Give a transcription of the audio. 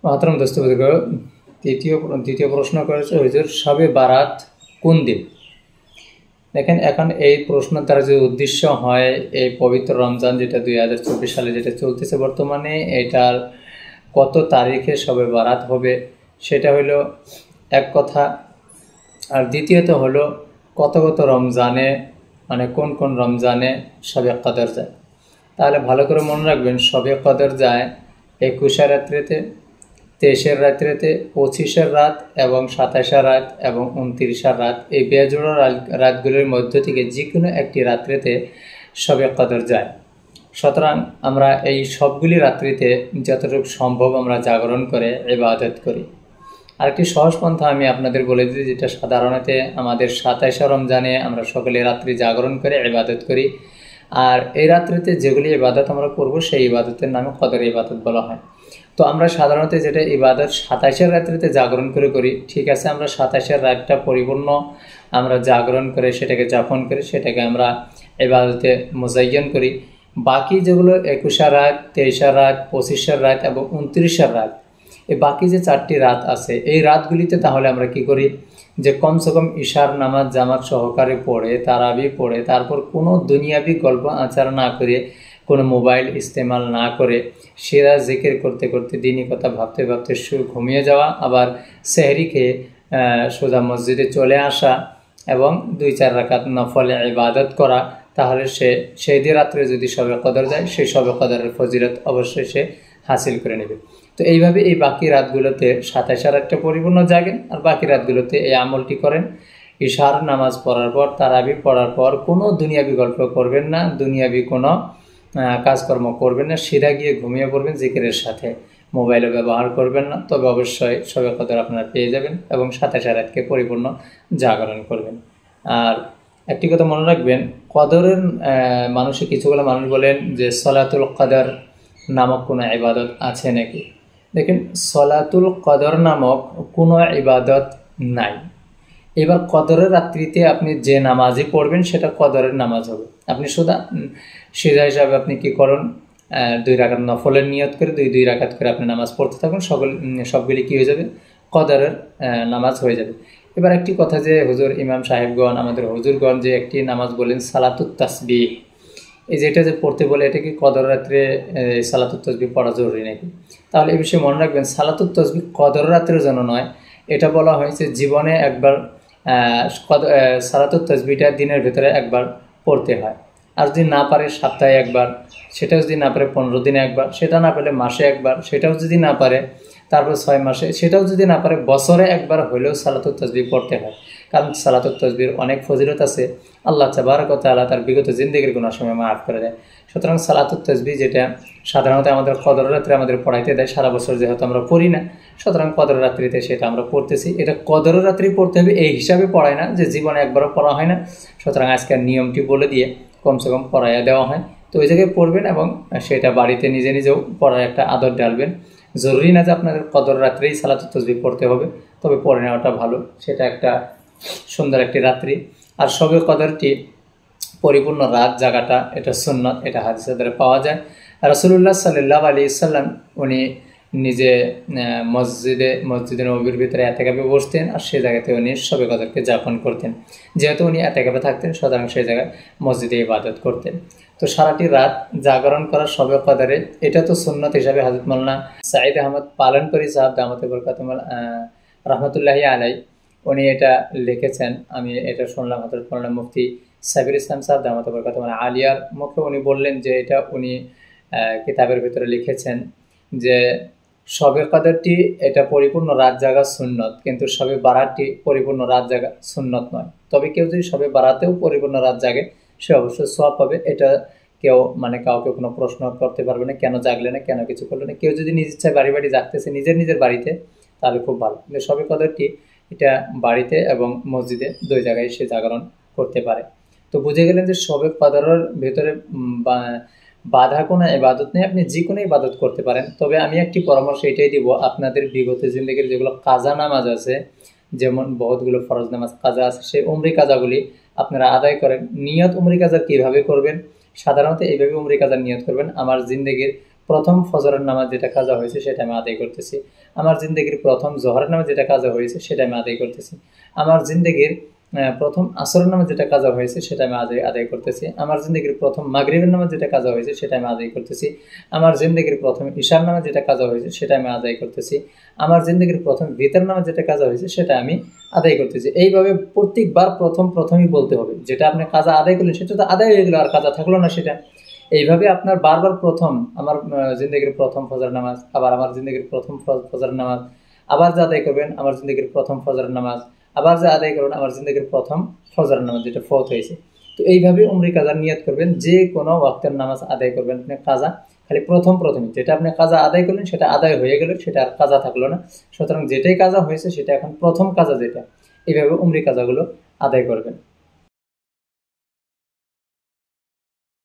মহতরম দোস্ত বুজুর্গ, দ্বিতীয় প্রশ্ন করেছে হুজুর, শবে বারাত কোন দিন? দেখেন, এখন এই প্রশ্ন তার যে উদ্দেশ্য হয় এই পবিত্র রমজান যেটা 2024 সালে যেটা চলতেছে বর্তমানে, এটার কত তারিখে শবে বারাত হবে সেটা হলো এক কথা। আর দ্বিতীয়ত হলো কত রমজানে, মানে কোন কোন রমজানে শবে কদর যায়। তাহলে ভালো করে মনে রাখবেন, শবে কদর যায় 21 রাত্রিতে, 23 রাত্রিতে, 25 রাত এবং 27 রাত এবং 29 রাত। এই বেজোড়া রাতগুলির মধ্য থেকে যে কোনো একটি রাত্রিতে শবে কদর যায়। সুতরাং আমরা এই সবগুলি রাত্রিতে যতটুকু সম্ভব আমরা জাগরণ করে ইবাদত করি। আরেকটি সহজ পন্থা আমি আপনাদের বলে দিই, যেটা সাধারণত আমাদের 27 রমজানে আমরা সকলে রাত্রি জাগরণ করে ইবাদত করি। আর এই রাত্রিতে যেগুলি ইবাদত আমরা করব সেই ইবাদতের নামে কদর ইবাদত বলা হয়। তো আমরা সাধারণত যেটা ইবাদত 27 রাত্রিতে জাগরণ করে করি, ঠিক আছে, আমরা 27 রাতটা পরিপূর্ণ আমরা জাগরণ করে সেটাকে যাপন করি, সেটাকে আমরা ইবাদতে মুজায়্যান করি। বাকি যেগুলো 21 রাত, 23 রাত, 25 রাত এবং 29 রাত, এই বাকি যে 4টি রাত আছে এই রাতগুলিতে তাহলে আমরা কি করি, যে কমসে কম ইশার নামাজ জামাত সহকারে পড়ে, তারাবি পড়ে, তারপর কোনো দুনিয়াবি গল্প আচার না করে, কোনো মোবাইল ইস্তেমাল না করে, সেরা জিকির করতে করতে দিনই কথা ভাবতে ভাবতে ঘুমিয়ে যাওয়া, আবার সেহরি খেয়ে সোজা মসজিদে চলে আসা এবং 2-4 রাকাত নফলে ইবাদত করা। তাহলে সেই দিয়ে রাত্রে যদি শবে কদর যায়, সেই শবে কদরের ফজিলত অবশ্যই সে হাসিল করে নেবে। তো এইভাবে এই বাকি রাতগুলোতে 27 রাতটা পরিপূর্ণ জাগেন, আর বাকি রাতগুলোতে এই আমলটি করেন। ইশার নামাজ পড়ার পর, তারাবি পড়ার পর কোনো দুনিয়াবি গল্প করবেন না, দুনিয়াবি কোনো কাজকর্ম করবেন না, সিধা গিয়ে ঘুমিয়ে পড়বেন জিকিরের সাথে, মোবাইলও ব্যবহার করবেন না। তবে অবশ্যই শবে কদর আপনারা পেয়ে যাবেন এবং 27 রাতকে পরিপূর্ণ জাগরণ করবেন। আর একটি কথা মনে রাখবেন, কদরের কিছুগুলো মানুষ বলেন যে সলাতুল কদর নামক কোনো ইবাদত আছে নাকি? দেখেন, সলাতুল কদর নামক কোনো ইবাদত নাই। এবার কদরের রাত্রিতে আপনি যে নামাজই পড়বেন সেটা কদরের নামাজ হবে। আপনি সিধা হিসাবে আপনি কি করুন, 2 রাকাত নফলের নিয়ত করে 2 রাকাত করে আপনি নামাজ পড়তে থাকুন, সবগুলি কি হয়ে যাবে, কদরের নামাজ হয়ে যাবে। এবার একটি কথা, যে হুজুর ইমাম সাহেবগণ, আমাদের হুজুরগণ যে একটি নামাজ বলেন সালাতুত তাসবিহ, এই যেটা যে পড়তে বলে, এটা কি কদর রাত্রে সালাতুত তাসবিহ পড়া জরুরি নাকি? তাহলে এই বিষয়ে মনে রাখবেন, সালাতুত তাসবিহ কদর রাত্রের জন্য নয়। এটা বলা হয়েছে জীবনে একবার সালাতুত তাসবিহটা দিনের ভিতরে একবার পড়তে হয়। আর যদি না পারে সপ্তাহে একবার, সেটাও যদি না পারে 15 দিনে একবার, সেটা না পারলে মাসে একবার, সেটাও যদি না পারে তারপর 6 মাসে, সেটাও যদি না পারে বছরে একবার হলেও সালাতুত তাসবিহ পড়তে হয়। কারণ সালাতুত তাসবিহর অনেক ফজিলত আছে। আল্লাহ তাবারক ওয়া তাআলা তার বিগত জিন্দেগির গুনাহ সময় মাফ করে দেয়। সুতরাং সালাতুত তাসবিহ যেটা সাধারণত আমাদের কদর রাত্রে আমাদের পড়াইতে দেয়, সারা বছর যেহেতু আমরা পড়ি না, সুতরাং কদর রাত্রিতে সেটা আমরা পড়তেছি। এটা কদর রাত্রি পড়তে হবে এই হিসাবে পড়ায় না যে জীবনে একবারও পড়া হয় না। সুতরাং আজকের নিয়মটি বলে দিয়ে কমসে কম পড়াইয়া দেওয়া হয়। তো ওই জায়গায় পড়বেন এবং সেটা বাড়িতে নিজেও পড়ার একটা আদর ডালবেন। জরুরি না যে আপনাদের কদর রাত্রেই সালাতুত তাসবিহ পড়তে হবে, তবে পড়ে নেওয়াটা ভালো। সেটা একটা সুন্দর একটি রাত্রি। আর শবে কদরটি পরিপূর্ণ রাত জাগাটা, এটা সুন্নাত, এটা হাদিসের দ্বারা পাওয়া যায়। রাসূলুল্লাহ সাল্লাল্লাহু আলাইহি ওয়াসাল্লাম উনি নিজে মসজিদে নববীর ভিতরে এতেকাফে বসতেন, আর সেই জায়গাতে উনি শবে কদরকে যাপন করতেন। যেহেতু উনি এতেকাফে থাকতেন, সুতরাং সেই জায়গায় মসজিদে ইবাদত করতেন। তো সারাটি রাত জাগরণ করা শবে কদরে, এটা তো সুন্নাত হিসাবে হযরত মাওলানা সাঈদ আহমদ পালনকরী সাহেব দামাতে বরকাতুহু রাহমাতুল্লাহি আলাইহি উনি এটা লিখেছেন। আমি এটা শুনলাম হযরত মাওলানা মুফতি সাইফুল ইসলাম সাহেব দামাতে বরকাতুহু আলিয়ার মুখে। উনি বললেন যে এটা উনি কিতাবের ভিতরে লিখেছেন যে শবে কদরটি এটা পরিপূর্ণ রাত জাগা সুন্নত, কিন্তু শবে বারাতটি পরিপূর্ণ রাত জাগা সুন্নত নয়। তবে কেউ যদি শবে বারাতেও পরিপূর্ণ রাত জাগে, সে অবশ্যই সওয়াব পাবে। এটা কেউ কাউকে কোনো প্রশ্ন করতে পারবে না, কেন জাগলে না, কেন কিছু করলে না। কেউ যদি নিজ ইচ্ছায় বাড়ি জাগতেছে নিজের বাড়িতে, তাহলে খুব ভালো। কিন্তু শবে কদরটি এটা বাড়িতে এবং মসজিদে 2 জায়গায় সে জাগরণ করতে পারে। তো বুঝে গেলেন যে শবে কদরের ভেতরে বাধা কোনো ইবাদত নেই, আপনি যে কোনো ইবাদত করতে পারেন। তবে আমি একটি পরামর্শ এটাই দিব, আপনাদের বিগত জিন্দেগির যেগুলো কাজা নামাজ আছে, যেমন বহুতগুলো ফরজ নামাজ কাজা আছে, সেই উমরি কাজাগুলি আপনারা আদায় করেন। নিয়ত উমরি কাজা কীভাবে করবেন? সাধারণত এইভাবে উমরি কাজার নিয়ত করবেন, আমার জিন্দেগির প্রথম ফজরের নামাজ যেটা কাজা হয়েছে সেটা আমি আদায় করতেছি। আমার জিন্দগির প্রথম জোহরের নামাজ যেটা কাজা হয়েছে সেটা আমি আদায় করতেছি। আমার জিন্দগির প্রথম আসরের নামাজ যেটা কাজা হয়েছে সেটা আমি আদায় করতেছি। আমার জিন্দগির প্রথম মাগরিবের নামাজ যেটা কাজা হয়েছে সেটা আমি আদায় করতেছি। আমার জিন্দগির প্রথম ঈশার নামাজ যেটা কাজা হয়েছে সেটা আমি আদায় করতেছি। আমার জিন্দগির প্রথম ভিতর নামাজ যেটা কাজা হয়েছে সেটা আমি আদায় করতেছি। এইভাবে প্রত্যেকবার প্রথমই বলতে হবে। যেটা আপনি কাজা আদায় করলেন সেটা তো আদায় হয়ে গেল, আর কাজা থাকলো না সেটা। এইভাবে আপনার বারবার প্রথম, আমার জিন্দগির প্রথম ফজর নামাজ, আবার আমার জিন্দগির প্রথম ফজর নামাজ, আবার যা আদায় করবেন আমার জিন্দগির প্রথম ফজর নামাজ, আবার যা আদায় করবেন আমার জিন্দগির প্রথম ফজর নামাজ যেটা ফত হয়েছে। তো এইভাবে উমরি কাজার নিয়ত করবেন। যে কোনো ওয়াক্তের নামাজ আদায় করবেন আপনি কাজা, খালি প্রথমে যেটা আপনি কাজা আদায় করলেন সেটা আদায় হয়ে গেল, সেটা আর কাজা থাকলো না। সুতরাং যেটাই কাজা হয়েছে সেটা এখন প্রথম কাজা যেটা, এইভাবে উমরি কাজাগুলো আদায় করবেন।